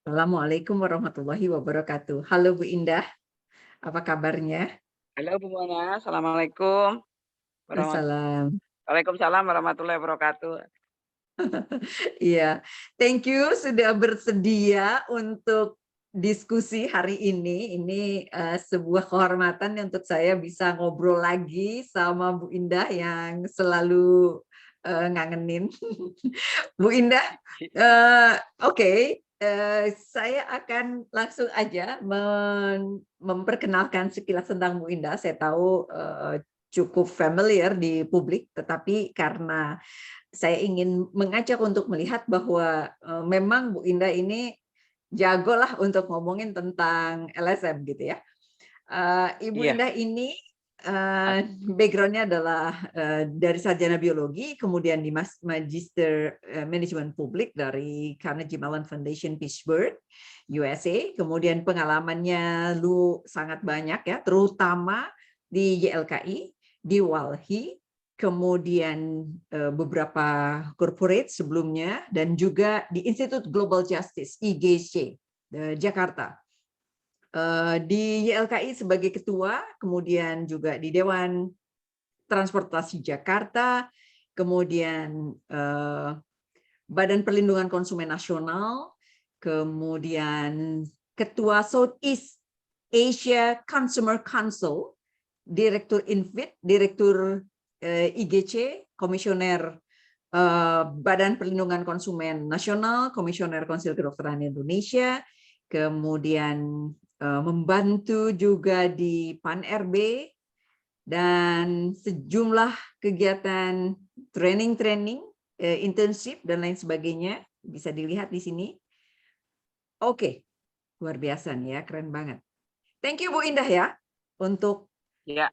Assalamualaikum warahmatullahi wabarakatuh. Halo Bu Indah, apa kabarnya? Halo Bu Mona, assalamualaikum. Warahmat Assalam. Waalaikumsalam warahmatullahi wabarakatuh. Iya, thank you sudah bersedia untuk diskusi hari ini. Ini sebuah kehormatan untuk saya bisa ngobrol lagi sama Bu Indah yang selalu ngangenin. Bu Indah, oke, saya akan langsung aja memperkenalkan sekilas tentang Bu Indah. Saya tahu cukup familiar di publik, tetapi karena saya ingin mengajak untuk melihat bahwa memang Bu Indah ini jagolah untuk ngomongin tentang LSM gitu ya. Ibu Iya, Indah ini ak background-nya adalah dari sarjana biologi, kemudian di magister manajemen publik dari Carnegie Mellon Foundation Pittsburgh, USA. Kemudian pengalamannya sangat banyak ya, terutama di YLKI, di Walhi, kemudian beberapa corporate sebelumnya, dan juga di Institute Global Justice (IGC) Jakarta. Di YLKI sebagai ketua, kemudian juga di Dewan Transportasi Jakarta, kemudian Badan Perlindungan Konsumen Nasional, kemudian ketua Southeast Asia Consumer Council, direktur Infit, direktur IGC, komisioner Badan Perlindungan Konsumen Nasional, komisioner Konsil Kedokteran Indonesia, kemudian membantu juga di PAN-RB, dan sejumlah kegiatan training, internship, dan lain sebagainya. Bisa dilihat di sini. Oke, luar biasa nih ya, keren banget. Thank you Bu Indah ya, untuk iya,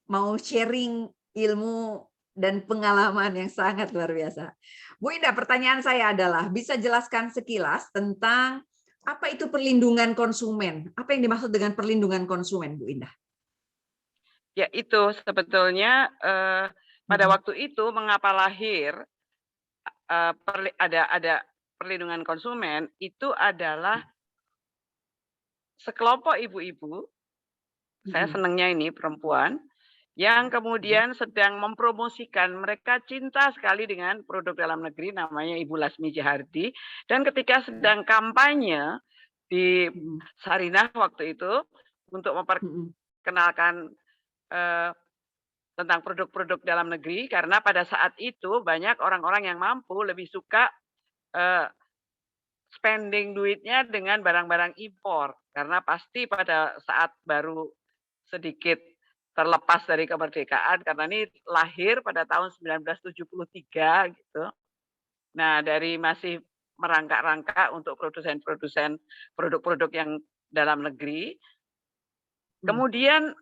mau sharing ilmu dan pengalaman yang sangat luar biasa. Bu Indah, pertanyaan saya adalah, bisa jelaskan sekilas tentang apa itu perlindungan konsumen? Apa yang dimaksud dengan perlindungan konsumen, Bu Indah? ya itu sebetulnya, pada Mhm, waktu itu mengapa lahir, ada perlindungan konsumen, itu adalah sekelompok ibu-ibu, saya mhm, senangnya ini perempuan, yang mhm, kemudian sedang mempromosikan, mereka cinta sekali dengan produk dalam negeri namanya Ibu Lasmi Jahardi, dan ketika mhm, sedang kampanye di mhm, Sarinah waktu itu untuk mhm, memperkenalkan, eee, tentang produk-produk dalam negeri karena pada saat itu banyak orang-orang yang mampu lebih suka, eee, spending duitnya dengan barang-barang impor. Karena pasti pada saat baru sedikit terlepas dari kemerdekaan karena ini lahir pada tahun 1973 gitu. Nah, dari masih merangkak-rangkak untuk produsen-produsen produk-produk yang dalam negeri, mhm, kemudian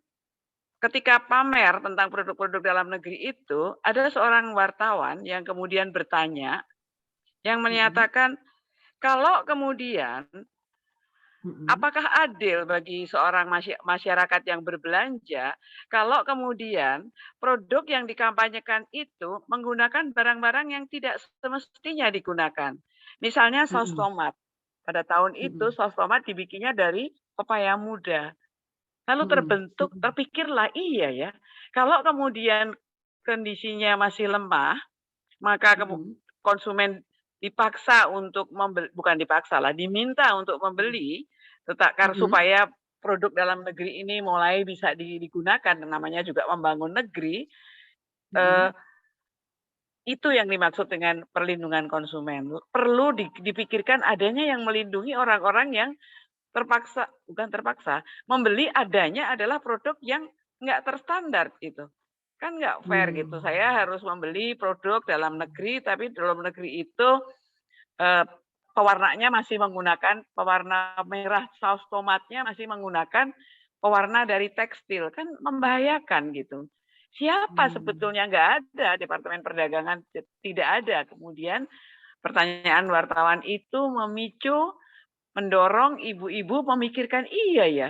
ketika pamer tentang produk-produk dalam negeri itu, ada seorang wartawan yang kemudian bertanya, yang mhm, menyatakan, kalau kemudian mhm, apakah adil bagi seorang masyarakat yang berbelanja kalau kemudian produk yang dikampanyekan itu menggunakan barang-barang yang tidak semestinya digunakan. Misalnya saus mhm, tomat. Pada tahun itu mhm, saus tomat dibikinnya dari pepaya muda. Lalu mhm, mhm, terpikirlah, iya ya, kalau kemudian kondisinya masih lemah, maka mhm, konsumen dipaksa untuk bukan dipaksa lah, diminta untuk mhm, membeli, mhm, supaya produk dalam negeri ini mulai bisa digunakan, namanya juga membangun negeri, eee, mhm, itu yang dimaksud dengan perlindungan konsumen. Perlu dipikirkan adanya yang melindungi orang-orang yang terpaksa bukan terpaksa, membeli adanya adalah produk yang nggak terstandar itu. Kan nggak fair gitu, mmm, saya harus membeli produk dalam negeri, tapi dalam negeri itu, eee, pewarnanya masih menggunakan pewarna merah, saus tomatnya masih menggunakan pewarna dari tekstil, kan membahayakan gitu. Siapa mmm, sebetulnya nggak ada, Departemen Perdagangan tidak ada. Kemudian pertanyaan wartawan itu mendorong ibu-ibu memikirkan, "Iya ya,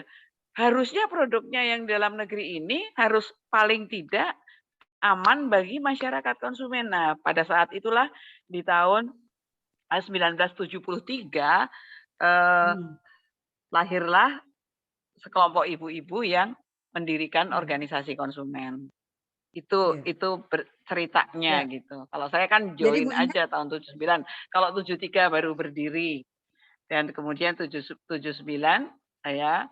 harusnya produknya yang dalam negeri ini harus paling tidak aman bagi masyarakat konsumen." Nah, pada saat itulah di tahun 1973 eh, Hmm, lahirlah sekelompok ibu-ibu yang mendirikan hmm, organisasi konsumen. Itu iya. ceritanya Ya. gitu. Kalau saya kan Jadi join Bu Indah, aja tahun 79. Kalau 73 baru berdiri dan kemudian 79 saya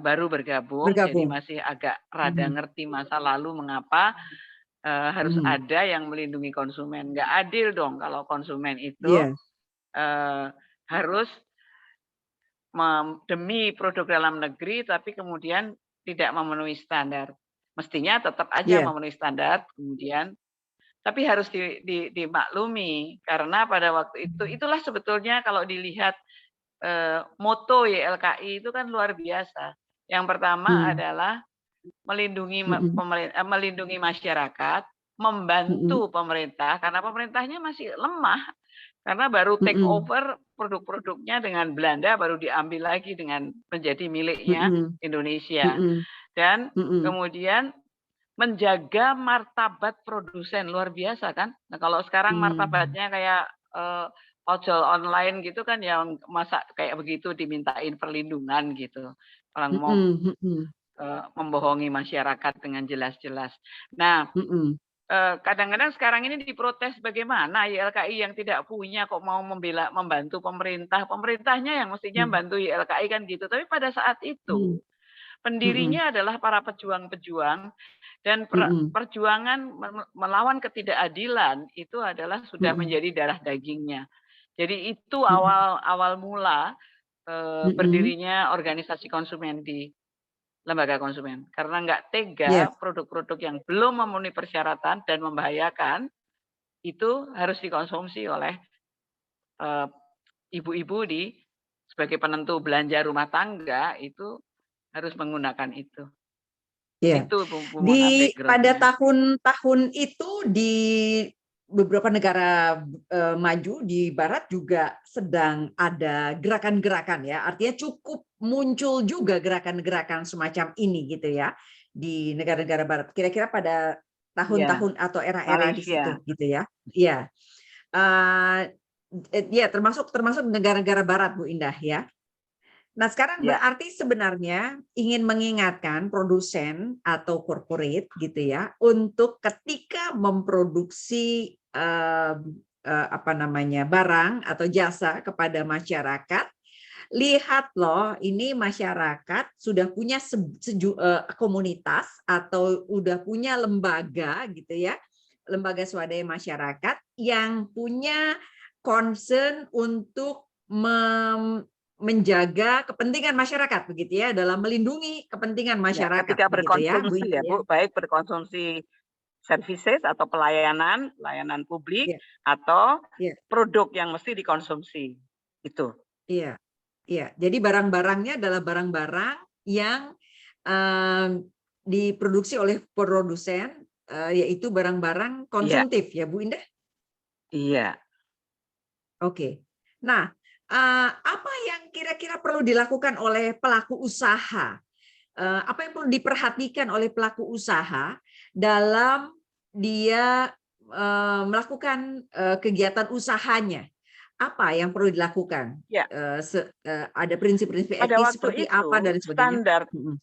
baru bergabung, jadi bergabung. masih agak rada Mhm, ngerti masa lalu mengapa harus mhm. ada yang melindungi konsumen. Nggak adil dong kalau konsumen itu Iya, harus demi produk dalam negeri tapi kemudian tidak memenuhi standar. Mestinya tetap aja iya. memenuhi standar, kemudian tapi harus dimaklumi karena pada waktu itu Mhm, itulah sebetulnya kalau dilihat moto YLKI itu kan luar biasa. Yang pertama mhm, adalah mhm, melindungi masyarakat, mhm, membantu pemerintah karena pemerintahnya masih lemah, karena baru take mhm, over produk-produknya dengan Belanda baru diambil lagi dengan menjadi miliknya mhm, Indonesia. mhm, Dan mhm, kemudian menjaga martabat produsen, luar biasa kan. Nah, kalau sekarang mmm, martabatnya kayak, ojol online gitu kan yang masa kayak begitu dimintain perlindungan gitu. Orang mau, mhm, mhm, membohongi masyarakat dengan jelas-jelas. Nah, mhm, kadang-kadang sekarang ini diprotes bagaimana YLKI yang tidak punya kok mau membantu pemerintah, pemerintahnya yang mestinya mhm, bantu YLKI kan gitu. Tapi pada saat mhm, itu, mhm, pendirinya adalah para pejuang-pejuang dan mhm, perjuangan melawan ketidakadilan itu adalah sudah mhm, menjadi darah dagingnya. Jadi itu mhm, awal awal mula, mhm, berdirinya organisasi konsumen di lembaga konsumen. Karena nggak tega iya, produk-produk yang belum memenuhi persyaratan dan membahayakan, itu harus dikonsumsi oleh, eee, ibu-ibu sebagai penentu belanja rumah tangga, itu harus menggunakan itu. iya. Itu Bu Mona Pada background-nya. tahun-tahun itu di beberapa negara, maju di barat juga sedang ada gerakan-gerakan ya, artinya cukup muncul juga gerakan-gerakan semacam ini gitu ya, di negara-negara barat. Kira-kira pada Iya, tahun-tahun atau era-era di situ Malaysia. gitu ya? Iya, eee, iya termasuk termasuk negara-negara barat Bu Indah ya? Nah, sekarang Ya, berarti sebenarnya ingin mengingatkan produsen atau corporate gitu ya, untuk ketika memproduksi, apa namanya, barang atau jasa kepada masyarakat, lihat loh ini masyarakat sudah punya komunitas atau udah punya lembaga gitu ya, lembaga swadaya masyarakat yang punya concern untuk menjaga kepentingan masyarakat begitu ya, dalam melindungi kepentingan ya, masyarakat ketika begitu ya, Bu berkonsumsi Indah ya ya? Bu, baik berkonsumsi services atau pelayanan, pelayanan publik Iya, atau iya, produk yang mesti dikonsumsi, itu. iya, iya. Jadi barang-barangnya adalah barang-barang yang, eee, diproduksi oleh produsen, yaitu barang-barang Iya, konsumtif ya, Bu Indah? iya. Oke. Nah, apa yang kira-kira perlu dilakukan oleh pelaku usaha? Apa yang perlu diperhatikan oleh pelaku usaha dalam dia, melakukan, kegiatan usahanya? Apa yang perlu dilakukan? Ya, Ada prinsip-prinsip pada etis waktu seperti apa itu dan sebagainya? standar Mhm,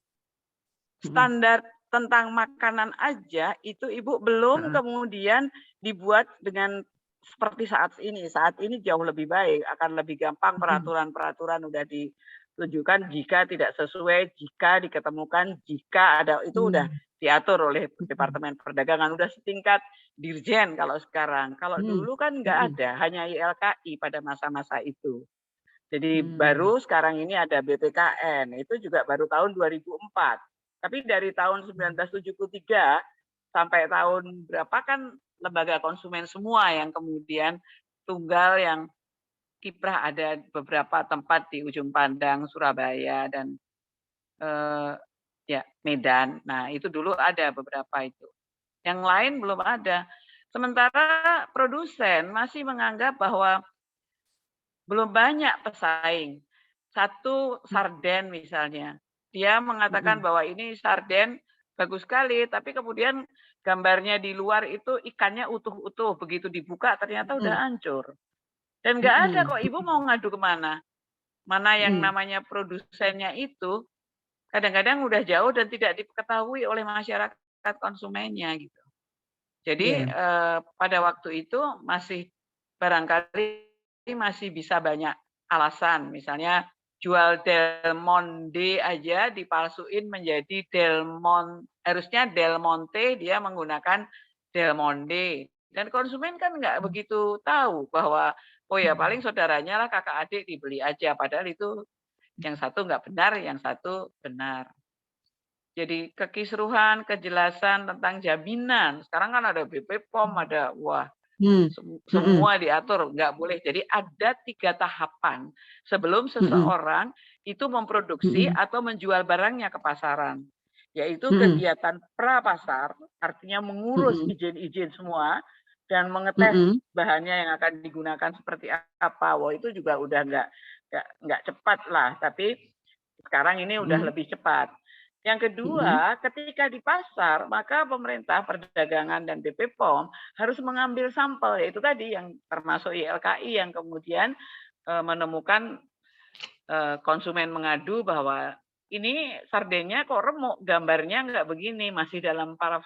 mhm, standar tentang makanan aja itu Ibu belum heeh, kemudian dibuat dengan seperti saat ini. Saat ini jauh lebih baik, akan lebih gampang mhm, peraturan-peraturan udah ditunjukkan jika tidak sesuai, jika diketemukan, jika ada itu udah mmm, diatur oleh mhm, Departemen Perdagangan, udah setingkat dirjen kalau sekarang. Kalau mmm, dulu kan nggak mhm, ada, hanya YLKI pada masa-masa itu. Jadi mmm, baru sekarang ini ada BPKN, itu juga baru tahun 2004. Tapi dari tahun mhm, 1973 sampai tahun berapa kan lembaga konsumen semua yang kemudian tunggal yang kiprah ada beberapa tempat di ujung pandang Surabaya dan eh, ya Medan. Nah, itu dulu ada beberapa itu. Yang lain belum ada. Sementara produsen masih menganggap bahwa belum banyak pesaing. Satu sarden misalnya, dia mengatakan mhm, bahwa ini sarden bagus sekali, tapi kemudian gambarnya di luar itu ikannya utuh-utuh, begitu dibuka ternyata udah mhm, hancur. Dan nggak ada Mhm, kok, Ibu mau ngadu ke mana? Mana yang mhm, namanya produsennya itu kadang-kadang udah jauh dan tidak diketahui oleh masyarakat konsumennya gitu. Jadi, iya, pada waktu itu masih barangkali masih bisa banyak alasan, misalnya jual Del Monde aja dipalsuin menjadi harusnya Del Monte, dia menggunakan Del Monde. Dan konsumen kan nggak mmm, begitu tahu bahwa, oh ya mhm, paling saudaranya lah, kakak adik dibeli aja, padahal itu yang satu nggak benar, yang satu benar. Jadi kekisruhan, kejelasan tentang jaminan, sekarang kan ada BP POM, ada wah mmm, mhm, semua diatur, nggak boleh. Jadi ada 3 tahapan sebelum mhm, seseorang itu memproduksi mhm, atau menjual barangnya ke pasaran. Yaitu mhm, kegiatan pra-pasar, artinya mengurus mhm, izin-izin semua dan mengetes mhm, bahannya yang akan digunakan seperti apa. Wah, itu juga udah nggak cepat lah, tapi sekarang ini udah mhm, lebih cepat. Yang mhm, kedua, ketika di pasar, maka pemerintah perdagangan dan BP POM harus mengambil sampel, yaitu tadi yang termasuk YLKI yang kemudian menemukan konsumen mengadu bahwa ini sardennya kok remuk, gambarnya nggak begini, masih dalam taraf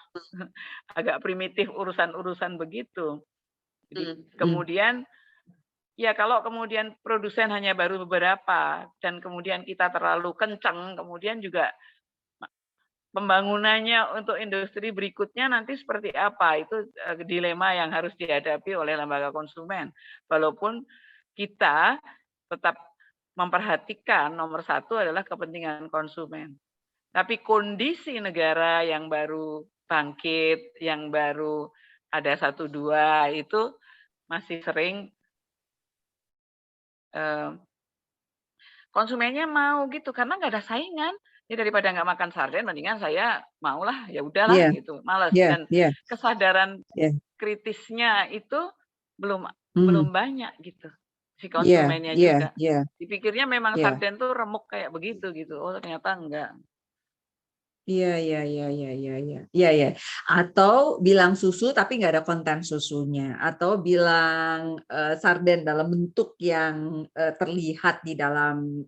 agak primitif urusan-urusan begitu. Jadi mhm, mhm, kemudian ya kalau kemudian produsen hanya baru beberapa dan kemudian kita terlalu kencang, kemudian juga pembangunannya untuk industri berikutnya nanti seperti apa, itu dilema yang harus dihadapi oleh lembaga konsumen. Walaupun kita tetap memperhatikan nomor satu adalah kepentingan konsumen. Tapi kondisi negara yang baru bangkit, yang baru ada satu dua itu masih sering eh, konsumennya mau gitu karena nggak ada saingan. Ya daripada nggak makan sarden, mendingan saya maulah ya udahlah iya, gitu, males. iya, Dan iya, kesadaran iya, kritisnya itu belum mhm, belum banyak gitu si iya, konsumennya iya, juga. iya, Dipikirnya memang iya. sarden tuh remuk kayak begitu gitu. Oh ternyata enggak. Iya, iya, iya, iya, iya, iya, iya, iya. Atau bilang susu tapi nggak ada konten susunya, atau bilang sarden dalam bentuk yang terlihat di dalam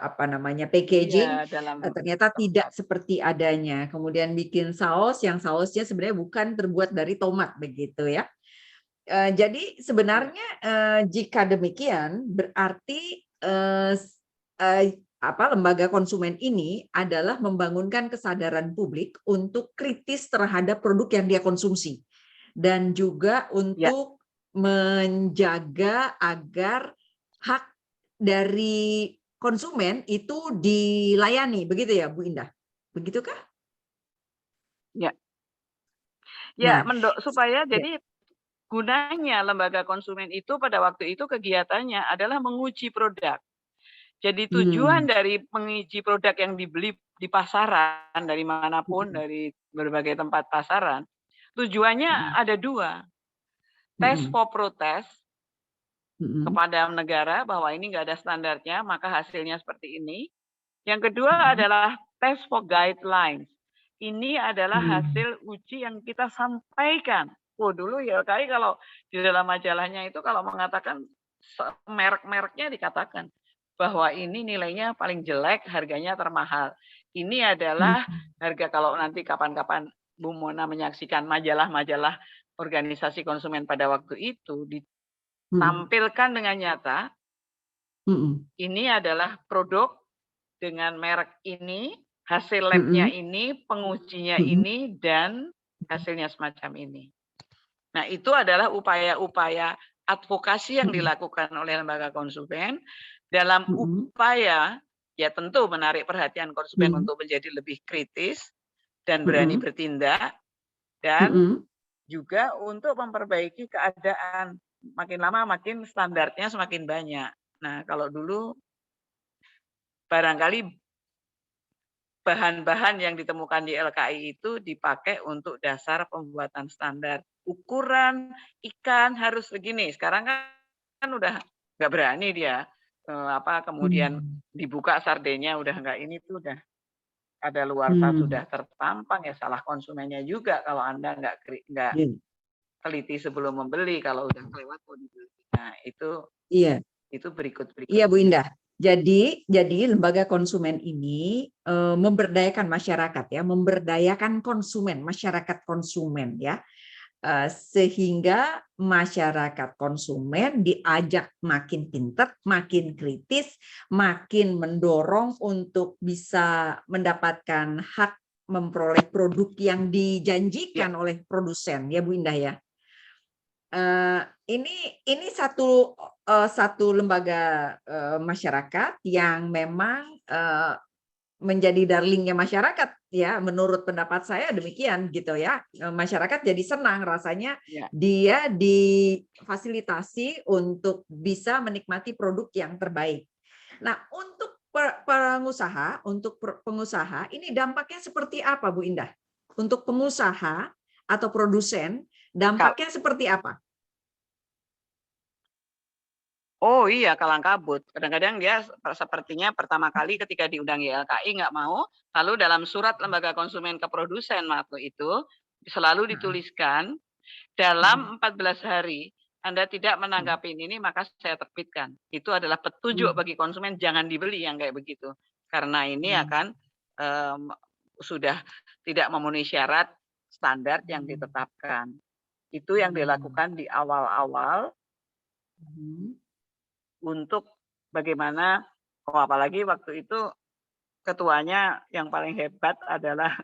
apa namanya Iya packaging, dalam ternyata tidak tempat. seperti adanya. Kemudian bikin saus yang sausnya sebenarnya bukan terbuat dari tomat begitu ya. Jadi Iya. sebenarnya, jika demikian berarti, apa, lembaga konsumen ini adalah membangunkan kesadaran publik untuk kritis terhadap produk yang dia konsumsi, dan juga Ya, untuk menjaga agar hak dari konsumen itu dilayani, begitu ya, Bu Indah? Begitukah? ya. Ya, Nah, supaya ya, jadi gunanya lembaga konsumen itu pada waktu itu kegiatannya adalah menguji produk. Jadi tujuan mmm, dari menguji produk yang dibeli di pasaran, dari manapun, mhm, dari berbagai tempat pasaran, tujuannya mhm, ada dua. Test mhm, for protest mhm, kepada negara bahwa ini nggak ada standarnya, maka hasilnya seperti ini. Yang kedua mhm, adalah test for guidelines. Ini adalah mhm. hasil uji yang kita sampaikan. Oh dulu YLKI kalau di dalam majalahnya itu kalau mengatakan merek-mereknya dikatakan bahwa ini nilainya paling jelek, harganya termahal. Ini adalah Mhm, harga kalau nanti kapan-kapan Bu Mona menyaksikan majalah-majalah organisasi konsumen pada waktu itu mhm, ditampilkan dengan nyata, mhm, ini adalah produk dengan merek ini, hasil labnya mhm, ini, pengujinya mhm, ini, dan hasilnya semacam ini. Nah, itu adalah upaya-upaya advokasi yang mhm, dilakukan oleh lembaga konsumen dalam mhm, upaya ya tentu menarik perhatian konsumen mhm, untuk menjadi lebih kritis dan berani mhm, bertindak dan mhm, juga untuk memperbaiki keadaan. Makin lama makin standarnya semakin banyak. Nah, kalau dulu barangkali bahan-bahan yang ditemukan di LKI itu dipakai untuk dasar pembuatan standar. Ukuran ikan harus begini. Sekarang kan udah nggak berani dia kemudian mmm, dibuka sardennya udah nggak ini tuh udah kadaluarsa mmm, sudah terpampang ya salah konsumennya juga kalau Anda nggak iya, teliti sebelum membeli, kalau udah kelewat mau dibeli. Nah, Iya. itu berikut-berikut. Iya Bu Indah. Jadi lembaga konsumen ini memberdayakan masyarakat ya, memberdayakan konsumen, masyarakat konsumen ya. Sehingga masyarakat konsumen diajak makin pintar, makin kritis, makin mendorong untuk bisa mendapatkan hak memperoleh produk yang dijanjikan oleh produsen ya Bu Indah ya. Ini satu lembaga masyarakat yang memang menjadi darlingnya masyarakat ya, menurut pendapat saya demikian gitu ya. Masyarakat jadi senang rasanya dia difasilitasi untuk bisa menikmati produk yang terbaik. Nah, untuk pengusaha ini dampaknya seperti apa Bu Indah? Untuk pengusaha atau produsen dampaknya seperti apa? Oh iya, kalang kabut. Kadang-kadang dia sepertinya pertama kali ketika diundang YLKI nggak mau, lalu dalam surat lembaga konsumen ke produsen waktu itu selalu dituliskan dalam 14 hari Anda tidak menanggapi ini maka saya terbitkan. Itu adalah petunjuk bagi konsumen jangan dibeli yang kayak begitu. Karena ini akan sudah tidak memenuhi syarat standar yang ditetapkan. Itu yang dilakukan di awal-awal untuk bagaimana, apalagi waktu itu ketuanya yang paling hebat adalah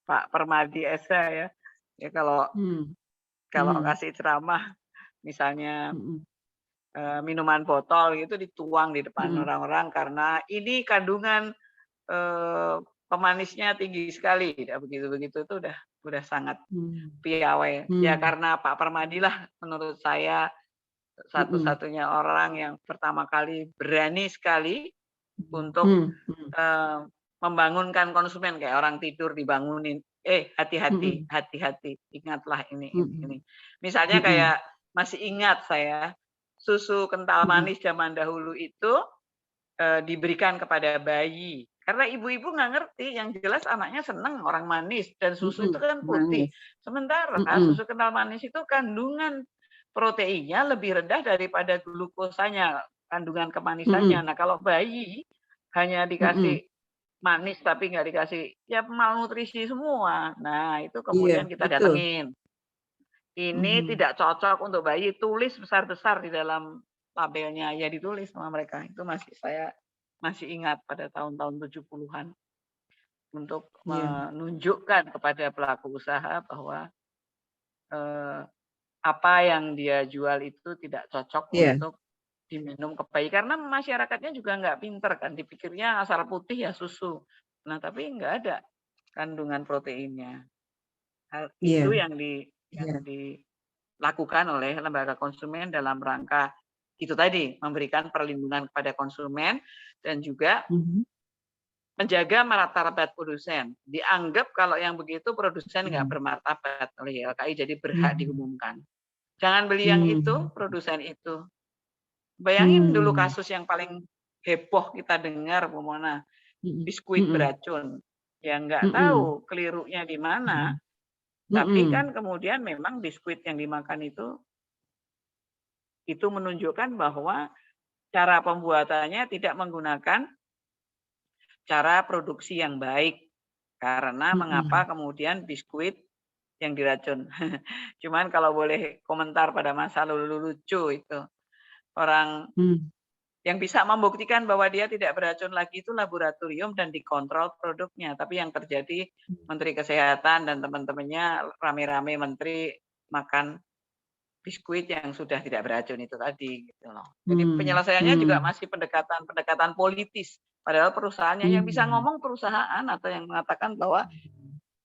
Pak Permadi Esa ya. Ya kalau kasih ceramah misalnya minuman botol itu dituang di depan orang-orang karena ini kandungan pemanisnya tinggi sekali. Ya, begitu-begitu itu udah sangat piawai. Ya karena Pak Permadi lah menurut saya satu-satunya orang yang pertama kali berani sekali untuk membangunkan konsumen kayak orang tidur dibangunin. Hati-hati, hati-hati, ingatlah ini. Misalnya kayak masih ingat saya susu kental manis zaman dahulu itu diberikan kepada bayi. Karena ibu-ibu nggak ngerti, yang jelas anaknya seneng orang manis dan susu itu kan putih. Sementara susu kental manis itu kandungan proteinnya lebih rendah daripada glukosanya, kandungan kemanisannya. Nah, kalau bayi hanya dikasih manis tapi nggak dikasih, ya malnutrisi semua. Nah, itu kemudian kita datengin. Ini tidak cocok untuk bayi, tulis besar-besar di dalam labelnya. Ya ditulis sama mereka. Itu saya masih ingat pada tahun-tahun 70-an. Untuk menunjukkan kepada pelaku usaha bahwa apa yang dia jual itu tidak cocok untuk diminum ke bayi. Karena masyarakatnya juga nggak pinter kan, dipikirnya asal putih ya susu. Nah tapi nggak ada kandungan proteinnya. Itu yang dilakukan oleh lembaga konsumen dalam rangka itu tadi, memberikan perlindungan kepada konsumen dan juga menjaga martabat produsen. Dianggap kalau yang begitu produsen nggak bermartabat oleh YLKI, jadi berhak diumumkan. Jangan beli yang itu, produsen itu. Bayangin dulu kasus yang paling heboh kita dengar, Bu Mona, biskuit beracun. Ya nggak tahu kelirunya di mana, tapi kan kemudian memang biskuit yang dimakan itu menunjukkan bahwa cara pembuatannya tidak menggunakan cara produksi yang baik. Karena mengapa kemudian biskuit yang diracun. Cuman kalau boleh komentar pada masa lalu lucu itu. Orang yang bisa membuktikan bahwa dia tidak beracun lagi itu laboratorium dan dikontrol produknya. Tapi yang terjadi Menteri Kesehatan dan teman-temannya rame-rame menteri makan biskuit yang sudah tidak beracun itu tadi gitu loh. Jadi penyelesaiannya juga masih pendekatan politis. Padahal perusahaannya yang bisa ngomong perusahaan atau yang mengatakan bahwa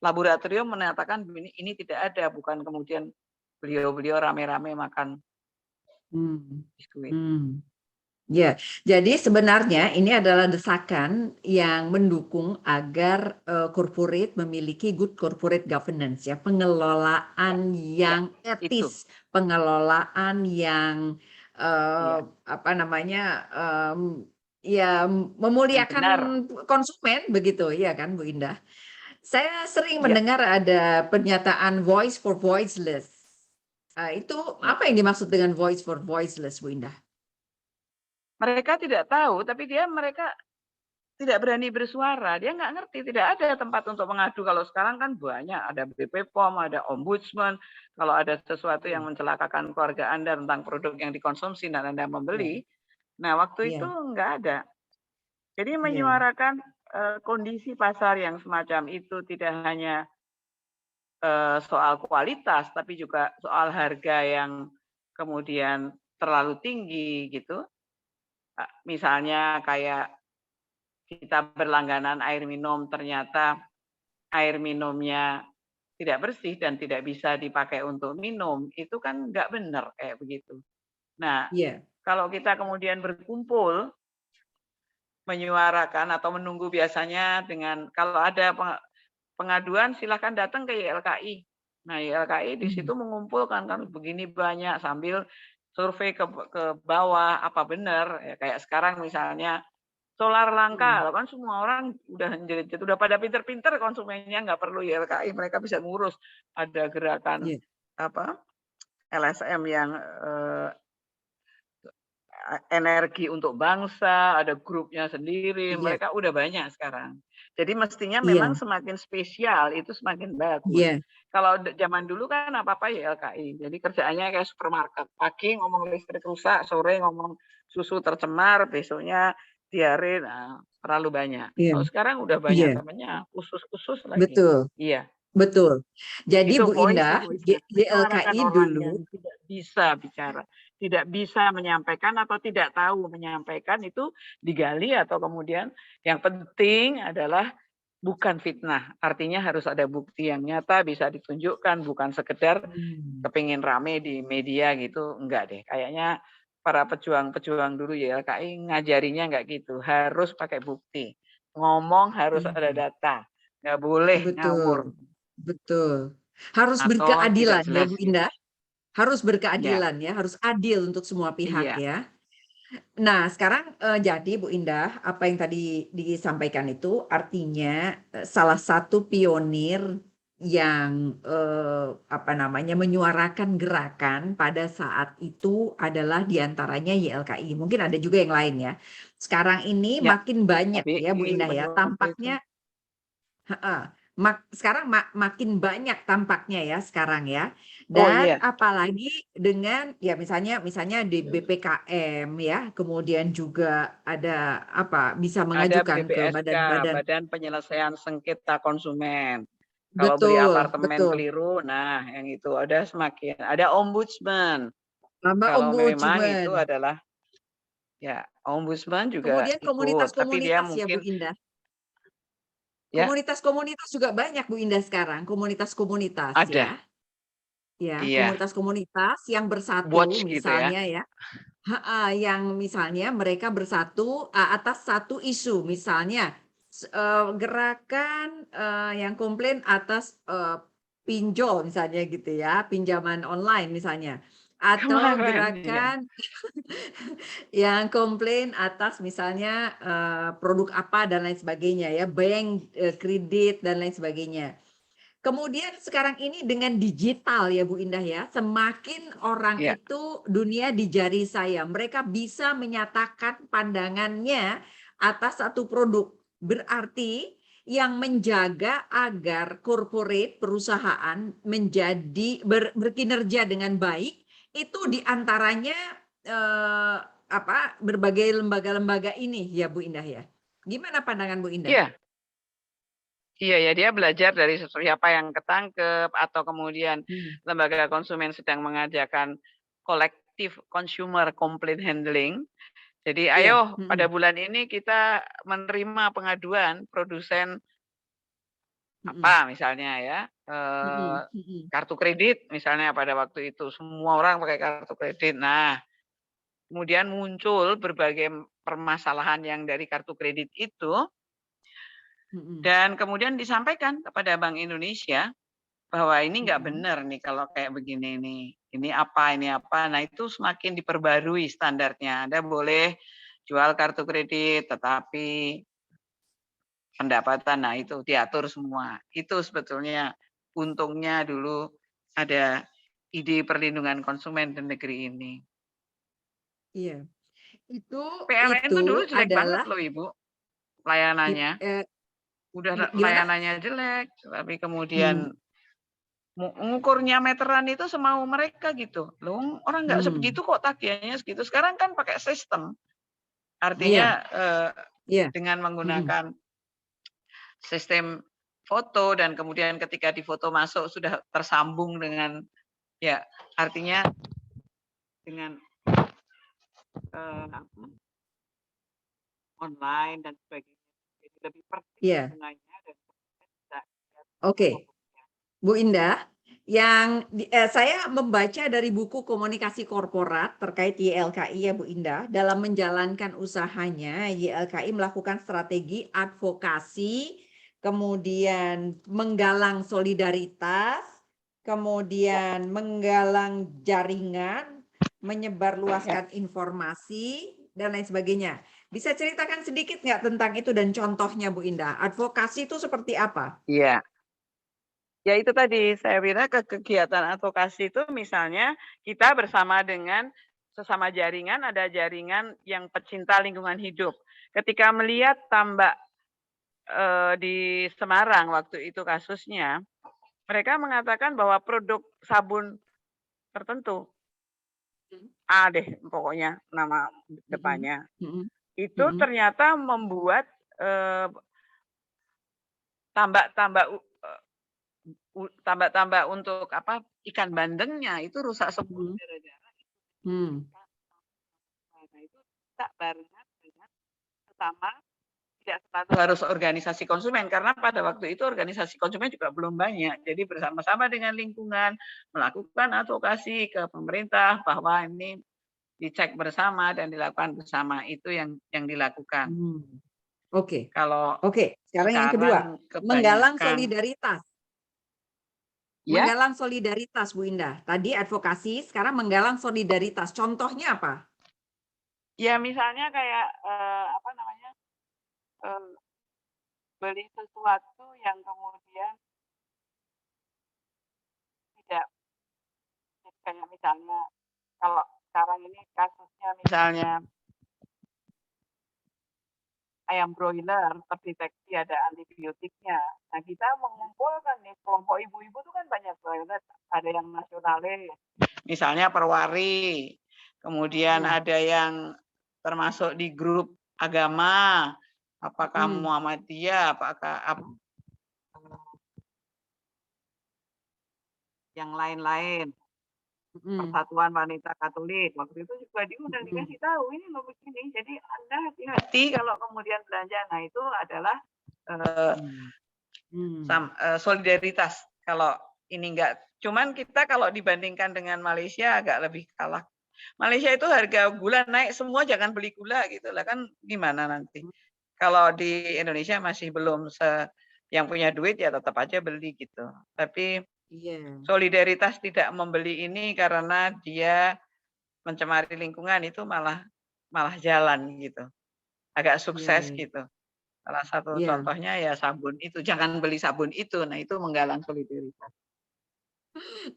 laboratorium menyatakan ini tidak ada, bukan kemudian beliau-beliau rame-rame makan biskuit. Ya, jadi sebenarnya ini adalah desakan yang mendukung agar corporate memiliki good corporate governance ya, pengelolaan yang etis, pengelolaan yang apa namanya ya memuliakan konsumen begitu ya kan Bu Indah. Saya sering mendengar ada pernyataan voice for voiceless. Itu Ya. apa yang dimaksud dengan voice for voiceless, Bu Indah? Mereka tidak tahu, tapi mereka tidak berani bersuara. Dia nggak ngerti, tidak ada tempat untuk mengadu. Kalau sekarang kan banyak, ada BP POM, ada ombudsman. Kalau ada sesuatu yang Iya, mencelakakan keluarga Anda tentang produk yang dikonsumsi dan Anda iya, membeli, nah waktu itu iya, nggak ada. Jadi iya, menyuarakan kondisi pasar yang semacam itu tidak hanya soal kualitas, tapi juga soal harga yang kemudian terlalu tinggi gitu. Misalnya kayak kita berlangganan air minum, ternyata air minumnya tidak bersih dan tidak bisa dipakai untuk minum, itu kan nggak benar kayak begitu. Nah, iya, kalau kita kemudian berkumpul menyuarakan atau menunggu biasanya dengan kalau ada pengaduan silakan datang ke YLKI. Nah, YLKI di mhm, situ mengumpulkan kan begini banyak sambil survei ke bawah apa benar ya kayak sekarang misalnya solar mhm, langka, kan semua orang udah pada pinter-pinter konsumennya nggak perlu YLKI, mereka bisa ngurus. Ada gerakan iya, apa LSM yang energi untuk bangsa, ada grupnya sendiri, iya, mereka udah banyak sekarang. Jadi mestinya memang iya, semakin spesial itu semakin bagus. iya, Kalau zaman dulu kan apa-apa YLKI, jadi kerjaannya kayak supermarket. Pagi ngomong listrik rusak, sore ngomong susu tercemar, besoknya diare, nah, terlalu banyak. iya, Kalau sekarang udah banyak iya, namanya, khusus-khusus lagi. betul, Iya. betul. Jadi Itu Bu voice to Indah, voiceless, menyuarakan YLKI orang yang dulu, tidak bisa bicara, tidak bisa menyampaikan atau tidak tahu menyampaikan itu digali atau kemudian yang penting adalah bukan fitnah. Artinya harus ada bukti yang nyata bisa ditunjukkan, bukan sekedar mmm, kepingin rame di media gitu, enggak deh. Kayaknya para pejuang-pejuang dulu YLKI ngajarinya enggak gitu, harus pakai bukti. Ngomong harus ada mhm, data, nggak boleh ngawur betul, betul. Harus atau tidak berkeadilan ya jelas Bu gitu. Indah, harus Ya, berkeadilan ya, harus adil untuk semua pihak iya, ya. Nah, sekarang, jadi Bu Indah, apa yang tadi disampaikan itu artinya, salah satu pionir yang, apa namanya, menyuarakan gerakan pada saat itu adalah di antaranya YLKI, mungkin ada juga yang lain ya. Sekarang ini ya, makin banyak ya Bu KBI Indah ya, pada waktu itu. tampaknya heeh, sekarang makin banyak tampaknya ya sekarang ya, Oh dan iya, apalagi dengan ya misalnya di BPKM ya, kemudian juga ada apa, bisa ada mengajukan ke BPSK, badan-badan Badan Penyelesaian Sengketa Konsumen. Kalau beli betul, apartemen betul, keliru, nah yang itu ada ombudsman. sama Kalau memang itu ombudsman, adalah ya ombudsman juga kemudian ikut, tapi dia komunitas-komunitas ya Bu mungkin Indah, ya komunitas-komunitas juga banyak Bu Indah sekarang, komunitas-komunitas ada, ya. Ya, iya, komunitas-komunitas yang bersatu watch gitu ya. misalnya ya. Heeh, yang misalnya mereka bersatu, atas satu isu, misalnya gerakan, yang komplain atas, pinjol misalnya gitu ya, pinjaman online misalnya, atau Kemarin, iya. gerakan yang komplain atas misalnya, produk apa dan lain sebagainya ya, bank, kredit dan lain sebagainya. Kemudian sekarang ini dengan digital ya Bu Indah ya, semakin orang Iya, itu dunia di jari saya. Mereka bisa menyatakan pandangannya atas satu produk. Berarti yang menjaga agar corporate perusahaan menjadi berkinerja dengan baik itu diantaranya apa berbagai lembaga-lembaga ini ya Bu Indah ya. Gimana pandangan Bu Indah? iya. Iya ya, dia belajar dari siapa yang ketangkep atau kemudian Hmm. lembaga konsumen sedang mengadakan kolektif consumer complaint handling. Jadi Iya. ayo pada bulan ini kita menerima pengaduan produsen Mhm. apa misalnya ya, Mhm, mhm, kartu kredit misalnya pada waktu itu semua orang pakai kartu kredit. Nah, kemudian muncul berbagai permasalahan yang dari kartu kredit itu mhm, dan kemudian disampaikan kepada Bank Indonesia bahwa ini nggak mhm, benar nih kalau kayak begini nih. Ini apa ini apa. Nah, itu semakin diperbarui standarnya. Anda boleh jual kartu kredit, tetapi pendapatan, nah itu diatur semua. Itu sebetulnya untungnya dulu ada ide perlindungan konsumen di negeri ini. Iya. Itu PLN itu dulu jelek banget adalah loh Ibu, pelayanannya. eee, Udah gimana? layanannya jelek, tapi Hmm, kemudian ngukurnya meteran itu semau mereka gitu. Loh, orang nggak hmm, sebegitu kok tagihannya segitu. Sekarang kan pakai sistem. Artinya, iya, iya, dengan mhm, menggunakan sistem foto dan kemudian ketika di foto masuk sudah tersambung dengan ya artinya dengan, apa, online dan sebagainya. Jadi lebih persis iya, bunganya dan kemudian bisa lihat semua oke. produknya. Bu Indah, saya membaca dari buku komunikasi korporat terkait YLKI ya Bu Indah, dalam menjalankan usahanya, YLKI melakukan strategi advokasi, kemudian menggalang solidaritas, Ya, kemudian menggalang jaringan, ya. menyebarluaskan informasi, dan lain sebagainya. Bisa ceritakan sedikit nggak tentang itu dan contohnya Bu Indah? Advokasi itu seperti apa? Iya. Ya itu tadi, saya kira kegiatan advokasi itu misalnya kita bersama dengan sesama jaringan, ada jaringan yang pecinta lingkungan hidup. Ketika melihat tambak, di Semarang waktu itu kasusnya, mereka mengatakan bahwa produk sabun tertentu, A deh pokoknya nama Mhm, depannya, mhm, itu mhm. ternyata membuat, eee, tambak-tambak tambak-tambak untuk apa, ikan bandengnya itu rusak semua Mhm, gara-gara mmm, nah itu bisa barengan dengan sesama tidak selalu harus organisasi konsumen, karena pada waktu itu organisasi konsumen juga belum banyak. Jadi bersama-sama dengan lingkungan, melakukan advokasi ke pemerintah bahwa ini dicek bersama dan dilakukan bersama, itu yang dilakukan. mmm, oke, Kalau oke. Sekarang yang kedua, sekarang menggalang kebanyakan solidaritas ya, menggalang solidaritas, Bu Indah. Tadi advokasi, sekarang menggalang solidaritas, contohnya apa? ya misalnya kayak, apa namanya, eee, beli sesuatu yang kemudian tidak kayak misalnya kalau sekarang ini kasusnya misalnya ayam broiler terdeteksi ada antibiotiknya. Nah, kita mengumpulkan nih kelompok ibu-ibu tuh kan banyak banget, ada yang nasionalis, misalnya Perwari, kemudian Mhm, ada yang termasuk di grup agama, apakah mhm, Muhammadiyah, apakah yang lain-lain. mhm, Persatuan Wanita Katolik, waktu itu juga diundang, mhm, dikasih tahu, "Ini loh begini, jadi Anda hati-hati kalau kemudian belanja." Nah, itu adalah, eee, mmm, mmm, solidaritas. Kalau ini enggak cuman kita kalau dibandingkan dengan Malaysia agak lebih kalah. Malaysia itu harga gula naik semua jangan beli gula gitu lah, kan gimana nanti. mmm, Kalau di Indonesia masih belum yang punya duit ya tetap aja beli gitu. Tapi iya, solidaritas tidak membeli ini karena dia mencemari lingkungan itu malah malah jalan gitu, agak iya, sukses iya, gitu. Salah satu iya. contohnya ya sabun itu, jangan beli sabun itu, nah itu menggalang solidaritas.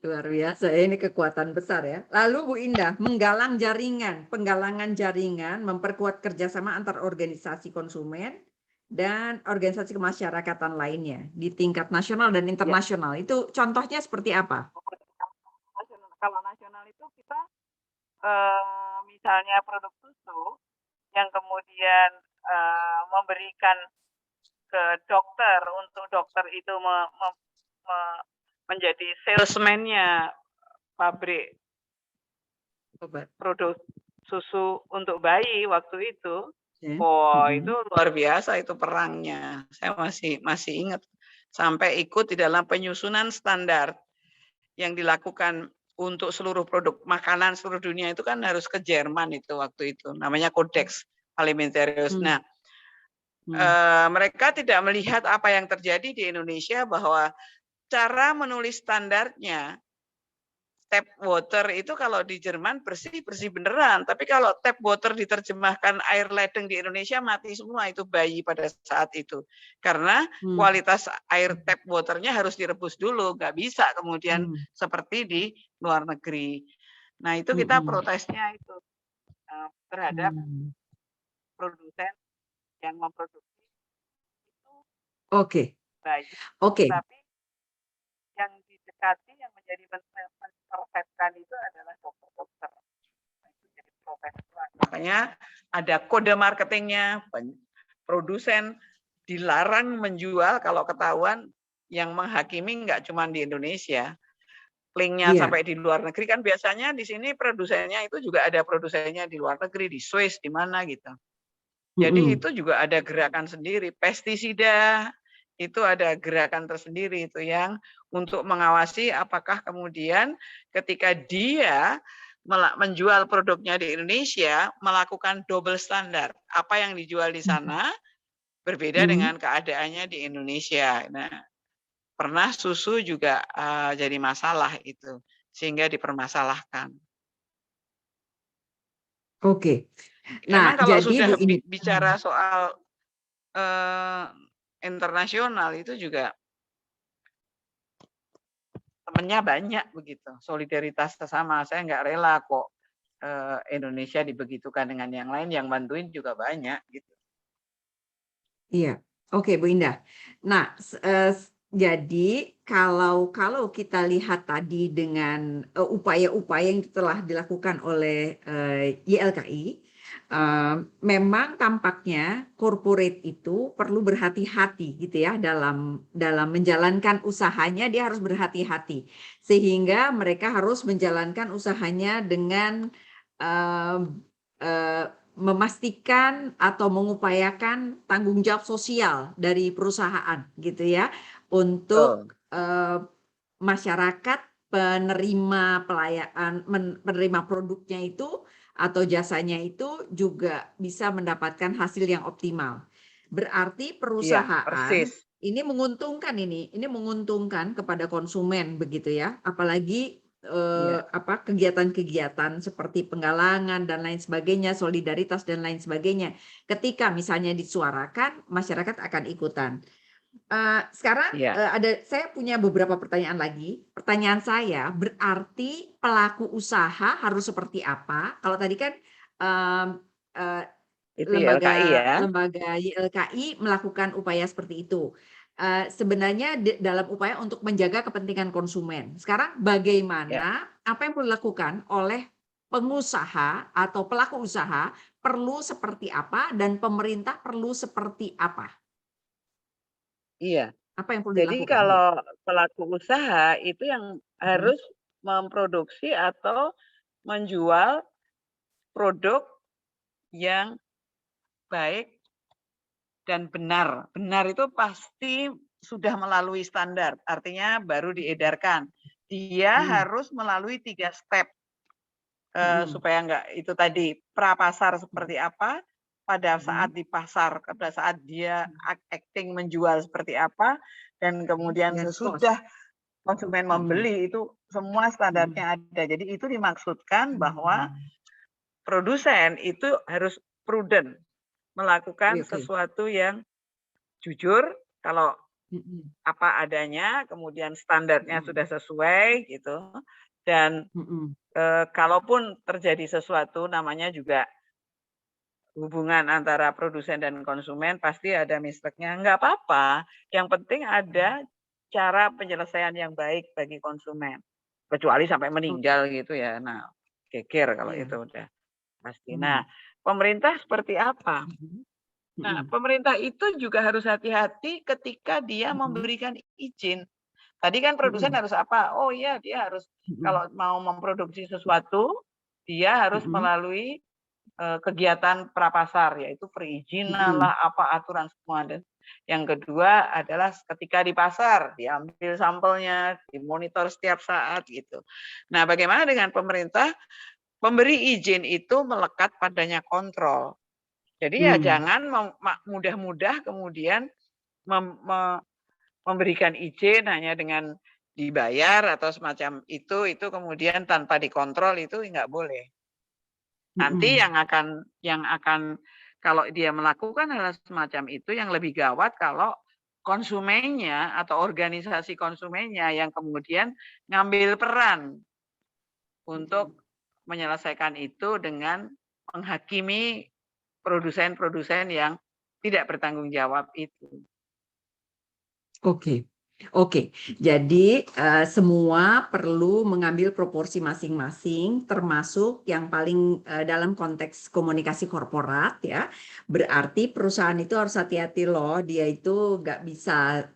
Luar biasa ya, ini kekuatan besar ya. Lalu Bu Indah, menggalang jaringan, penggalangan jaringan, memperkuat kerjasama antar organisasi konsumen dan organisasi kemasyarakatan lainnya di tingkat nasional dan Ya, internasional. Itu contohnya seperti apa? kalau nasional itu kita, misalnya produk susu yang kemudian, memberikan ke dokter untuk dokter itu me me me menjadi salesman-nya pabrik Obat. produk susu untuk bayi waktu itu. Ya. Wah, itu Mhm. luar biasa itu perangnya. Saya masih masih ingat, sampai ikut di dalam penyusunan standar yang dilakukan untuk seluruh produk makanan seluruh dunia itu kan harus ke Jerman itu waktu itu, namanya Codex Alimentarius. Mmm, Nah, mmm, mereka tidak melihat apa yang terjadi di Indonesia bahwa cara menulis standarnya tap water itu kalau di Jerman bersih-bersih beneran, tapi kalau tap water diterjemahkan air ledeng di Indonesia mati semua itu bayi pada saat itu. Karena mmm, kualitas air tap water-nya harus direbus dulu, nggak bisa kemudian mmm, seperti di luar negeri. Nah, itu kita Mm-mm. protesnya itu terhadap Hmm. produsen yang memproduksi itu Oke, baik, oke, tetapi yang didekati yang menjadi mempersepsikan itu adalah dokter-dokter. Nah, itu jadi profesional. Makanya ada kode marketingnya, produsen dilarang menjual kalau ketahuan yang menghakimi nggak cuma di Indonesia, linknya iya, sampai di luar negeri kan biasanya di sini produsennya itu juga ada produsennya di luar negeri, di Swiss, di mana gitu. Jadi Mm-mm. itu juga ada gerakan sendiri. Pestisida itu ada gerakan tersendiri itu yang untuk mengawasi apakah kemudian ketika dia menjual produknya di Indonesia melakukan double standar. Apa yang dijual di sana berbeda Mm. dengan keadaannya di Indonesia. Nah, pernah susu juga jadi masalah itu sehingga dipermasalahkan. Oke. Emang Nah, kalau jadi sudah Bu Indah, bicara soal internasional itu juga temennya banyak begitu, solidaritas sesama. Saya nggak rela kok Indonesia dibegitukan dengan yang lain, yang bantuin juga banyak gitu. iya, oke Bu Indah. Nah, jadi kalau kita lihat tadi dengan upaya-upaya yang telah dilakukan oleh YLKI, memang tampaknya corporate itu perlu berhati-hati gitu ya dalam menjalankan usahanya, dia harus berhati-hati sehingga mereka harus menjalankan usahanya dengan eh, eh, memastikan atau mengupayakan tanggung jawab sosial dari perusahaan gitu ya Oh, untuk masyarakat penerima pelayanan penerima produknya itu atau jasanya itu juga bisa mendapatkan hasil yang optimal. Berarti iya, perusahaan persis. ini menguntungkan kepada konsumen begitu ya, apalagi Iya, kegiatan-kegiatan seperti penggalangan dan lain sebagainya, solidaritas dan lain sebagainya. Ketika misalnya disuarakan, masyarakat akan ikutan. Sekarang iya, saya punya beberapa pertanyaan lagi. Pertanyaan saya, berarti pelaku usaha harus seperti apa? Kalau tadi kan em, eh, itu YLKI lembaga ya. lembaga YLKI melakukan upaya seperti itu. Sebenarnya dalam upaya untuk menjaga kepentingan konsumen. Sekarang Ya, bagaimana apa yang perlu dilakukan oleh pengusaha atau pelaku usaha perlu seperti apa dan pemerintah perlu seperti apa? iya. Apa yang perlu Jadi dilakukan? Ya. kalau pelaku usaha itu yang Mhm. harus memproduksi atau menjual produk yang baik dan benar. Benar itu pasti sudah melalui standar, artinya baru diedarkan. Dia Mhm. harus melalui 3 step Mhm. supaya enggak itu tadi prapasar seperti apa, pada saat Mhm. di pasar, pada saat dia acting menjual seperti apa, dan kemudian Dan pos. sesudah konsumen Mhm. membeli itu semua Mhm. standarnya ada. Jadi itu dimaksudkan bahwa Mhm. produsen itu harus prudent Iya, melakukan oke. sesuatu yang jujur, kalau Mhm. apa adanya, kemudian standarnya sudah Mhm. sesuai gitu, dan Mhm. kalaupun terjadi sesuatu namanya juga hubungan antara produsen dan konsumen pasti ada mistake-nya, nggak apa-apa, yang penting ada cara penyelesaian yang baik bagi konsumen. Kecuali sampai Oke. meninggal gitu ya, nah geger kalau Iya. itu udah pasti. Nah, Mhm. pemerintah seperti apa? Mhm. Nah, Mhm. pemerintah itu juga harus hati-hati ketika dia Mhm. memberikan izin. Tadi kan produsen Mhm. harus apa? Oh iya, dia harus Mhm. kalau mau memproduksi sesuatu, dia harus Mhm. melalui kegiatan prapasar, yaitu perizinan Mhm. lah, apa aturan semua. Dan yang kedua adalah ketika di pasar, diambil sampelnya, dimonitor setiap saat gitu. Nah, bagaimana dengan pemerintah? Pemberi izin itu melekat padanya kontrol. Jadi ya Mhm. jangan mudah-mudah kemudian memberikan izin hanya dengan dibayar atau semacam itu kemudian tanpa dikontrol itu nggak boleh. Nanti Mhm. yang akan kalau dia melakukan hal semacam itu yang lebih gawat kalau konsumennya atau organisasi konsumennya yang kemudian ngambil peran untuk menyelesaikan itu dengan menghakimi produsen-produsen yang tidak bertanggung jawab itu. Oke. Oke, jadi semua perlu mengambil proporsi masing-masing, termasuk yang paling dalam konteks komunikasi korporat ya. Berarti perusahaan itu harus hati-hati loh, dia itu nggak bisa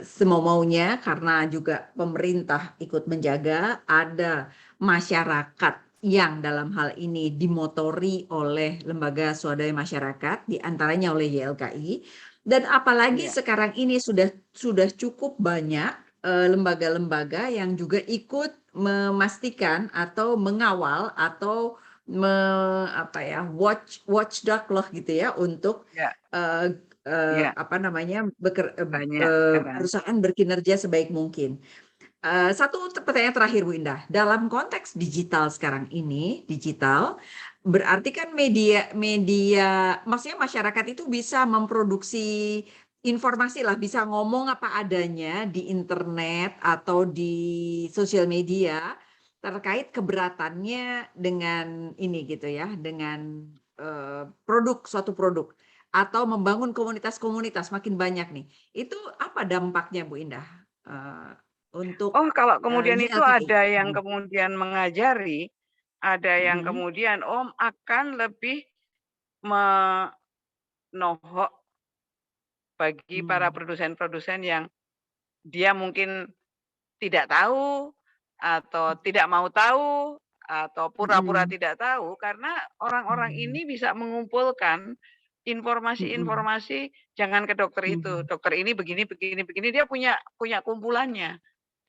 semau-maunya karena juga pemerintah ikut menjaga, ada masyarakat yang dalam hal ini dimotori oleh lembaga swadaya masyarakat, diantaranya oleh YLKI. Dan apalagi Iya. sekarang ini sudah cukup banyak lembaga-lembaga yang juga ikut memastikan atau mengawal atau watchdog loh gitu ya untuk Ya, ya, apa namanya banyak sekarang. perusahaan berkinerja sebaik mungkin. Satu pertanyaan terakhir Bu Indah, dalam konteks digital sekarang ini, digital berarti kan media, maksudnya masyarakat itu bisa memproduksi informasi lah, bisa ngomong apa adanya di internet atau di sosial media terkait keberatannya dengan ini gitu ya, dengan suatu produk atau membangun komunitas-komunitas makin banyak nih. Itu apa dampaknya Bu Indah? Untuk Oh, kalau kemudian itu YLKI. ada yang kemudian mengajari, ada yang Mhm, kemudian akan lebih menohok bagi para mhm, produsen-produsen yang dia mungkin tidak tahu, atau tidak mau tahu, atau pura-pura mhm, tidak tahu, karena orang-orang mhm, ini bisa mengumpulkan mhm, informasi-informasi, jangan ke dokter itu, mhm, dokter ini begini begini begini, dia punya punya kumpulannya.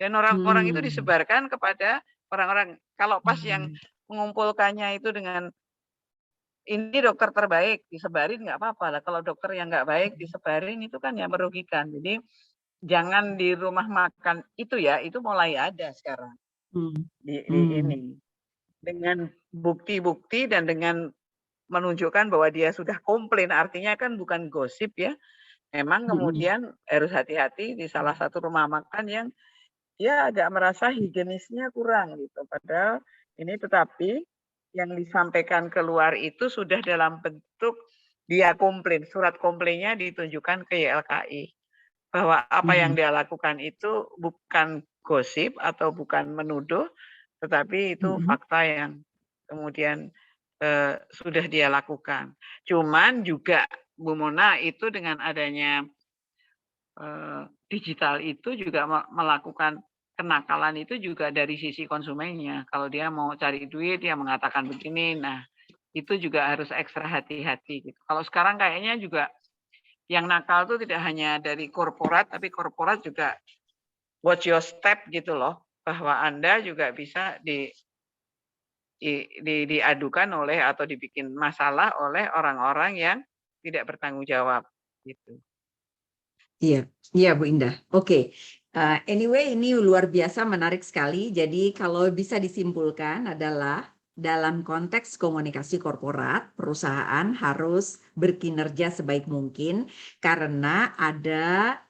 Dan orang-orang itu mhm, disebarkan kepada orang-orang. Kalau pas yang mhm, mengumpulkannya itu dengan, "Ini dokter terbaik," disebarin nggak apa-apa lah, kalau dokter yang nggak baik disebarin itu kan ya merugikan. Jadi jangan di rumah makan itu ya, itu mulai ada sekarang mhm, di mhm, ini. Dengan bukti-bukti dan dengan menunjukkan bahwa dia sudah komplain, artinya kan bukan gosip ya. Memang mhm, kemudian harus hati-hati di salah satu rumah makan yang dia agak merasa higienisnya kurang gitu. Padahal ini tetapi yang disampaikan keluar itu sudah dalam bentuk dia komplain, surat komplainnya ditunjukkan ke YLKI. Bahwa apa yang mhm, dia lakukan itu bukan gosip atau bukan menuduh, tetapi itu mhm, fakta yang kemudian, sudah dia lakukan. Cuman juga Bu Mona itu dengan adanya, digital itu juga melakukan kenakalan itu juga dari sisi konsumennya. Kalau dia mau cari duit, dia mengatakan begini, nah itu juga harus ekstra hati-hati gitu. Kalau sekarang kayaknya juga yang nakal tuh tidak hanya dari korporat, tapi korporat juga watch your step gitu loh, bahwa Anda juga bisa diadukan oleh atau dibikin masalah oleh orang-orang yang tidak bertanggung jawab, gitu. iya, iya Bu Indah. Oke, anyway ini luar biasa menarik sekali. Jadi kalau bisa disimpulkan adalah dalam konteks komunikasi korporat, perusahaan harus berkinerja sebaik mungkin karena ada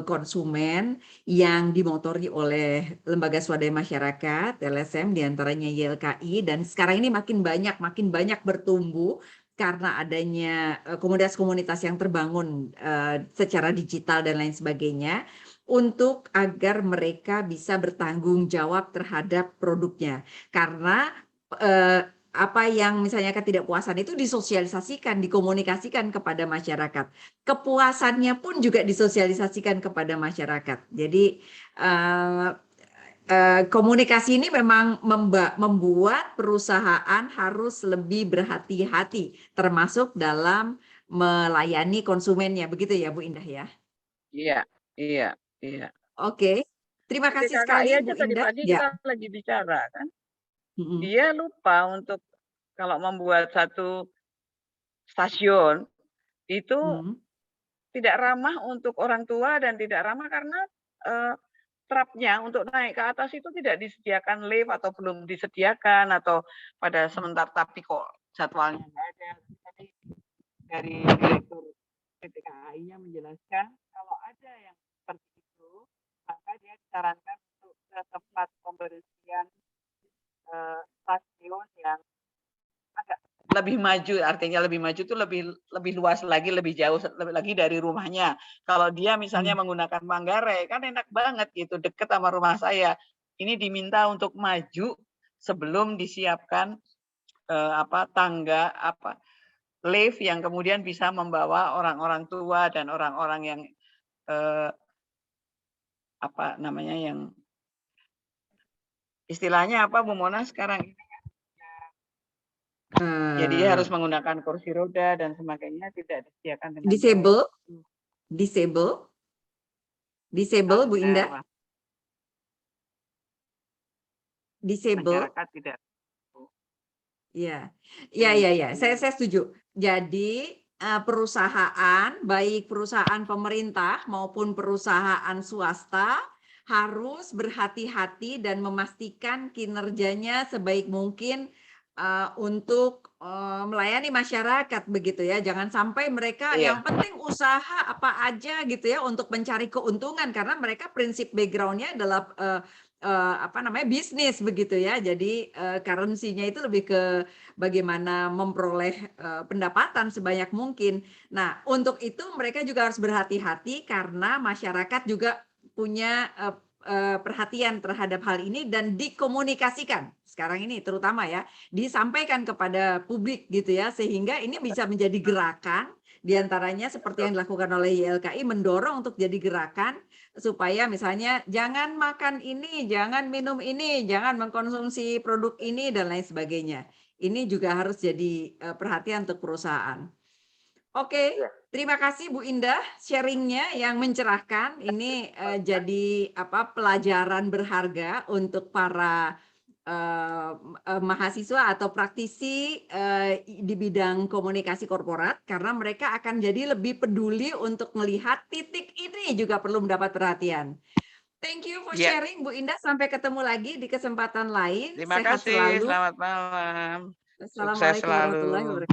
konsumen yang dimotori oleh lembaga swadaya masyarakat, LSM, diantaranya YLKI, dan sekarang ini makin banyak bertumbuh karena adanya komunitas-komunitas yang terbangun secara digital dan lain sebagainya untuk agar mereka bisa bertanggung jawab terhadap produknya. Karena apa yang misalnya ketidakpuasan itu disosialisasikan, dikomunikasikan kepada masyarakat. Kepuasannya pun juga disosialisasikan kepada masyarakat. Jadi eh, komunikasi ini memang membuat perusahaan harus lebih berhati-hati, termasuk dalam melayani konsumennya. Begitu ya, Bu Indah ya? Iya, iya, iya. Oke, terima PT kasih sekali, KKI aja Bu tadi Indah. pagi Ya. kita lagi bicara kan, Mm-mm. dia lupa untuk kalau membuat satu stasiun, itu Mm. tidak ramah untuk orang tua dan tidak ramah karena, eee, trapnya untuk naik ke atas itu tidak disediakan lift atau belum disediakan atau pada sementara tapi kok jadwalnya nggak ada. Tadi dari direktur PT KAI-nya menjelaskan kalau ada yang seperti itu, maka dia disarankan untuk ke tempat pembersihan stasiun yang agak lebih maju, artinya lebih maju itu lebih lebih luas lagi, lebih jauh lebih lagi dari rumahnya. Kalau dia misalnya Hmm. menggunakan Manggarai, kan enak banget gitu, deket sama rumah saya. Ini diminta untuk maju sebelum disiapkan, tangga, lift yang kemudian bisa membawa orang-orang tua dan orang-orang yang, eee, yang istilahnya apa Bu Mona sekarang ini? Jadi harus Eh, menggunakan kursi roda dan sebagainya tidak disediakan dengan baik. disable, disable, disable, Bu Ada, Indah, wah, disable. masyarakat tidak tahu. Ya, ya, Jadi ya, ya. Saya setuju. Jadi perusahaan, baik perusahaan pemerintah maupun perusahaan swasta harus berhati-hati dan memastikan kinerjanya sebaik mungkin untuk melayani masyarakat begitu ya. Jangan sampai mereka iya, yang penting usaha apa aja gitu ya untuk mencari keuntungan karena mereka prinsip backgroundnya adalah bisnis begitu ya. Jadi currency-nya itu lebih ke bagaimana memperoleh pendapatan sebanyak mungkin. Nah, untuk itu mereka juga harus berhati-hati karena masyarakat juga punya perhatian terhadap hal ini dan dikomunikasikan. Sekarang ini terutama ya, disampaikan kepada publik gitu ya, sehingga ini bisa menjadi gerakan diantaranya seperti betul. yang dilakukan oleh YLKI mendorong untuk jadi gerakan supaya misalnya jangan makan ini, jangan minum ini, jangan mengkonsumsi produk ini dan lain sebagainya. Ini juga harus jadi perhatian untuk perusahaan. Oke, Iya. terima kasih Bu Indah sharing-nya yang mencerahkan. Ini jadi pelajaran berharga untuk para mahasiswa atau praktisi di bidang komunikasi korporat karena mereka akan jadi lebih peduli untuk melihat titik ini juga perlu mendapat perhatian. Thank you for Iya, sharing Bu Indah. Sampai ketemu lagi di kesempatan lain. terima Sehat kasih, selalu. selamat malam. Sukses Assalamualaikum selalu. warahmatullahi wabarakatuh.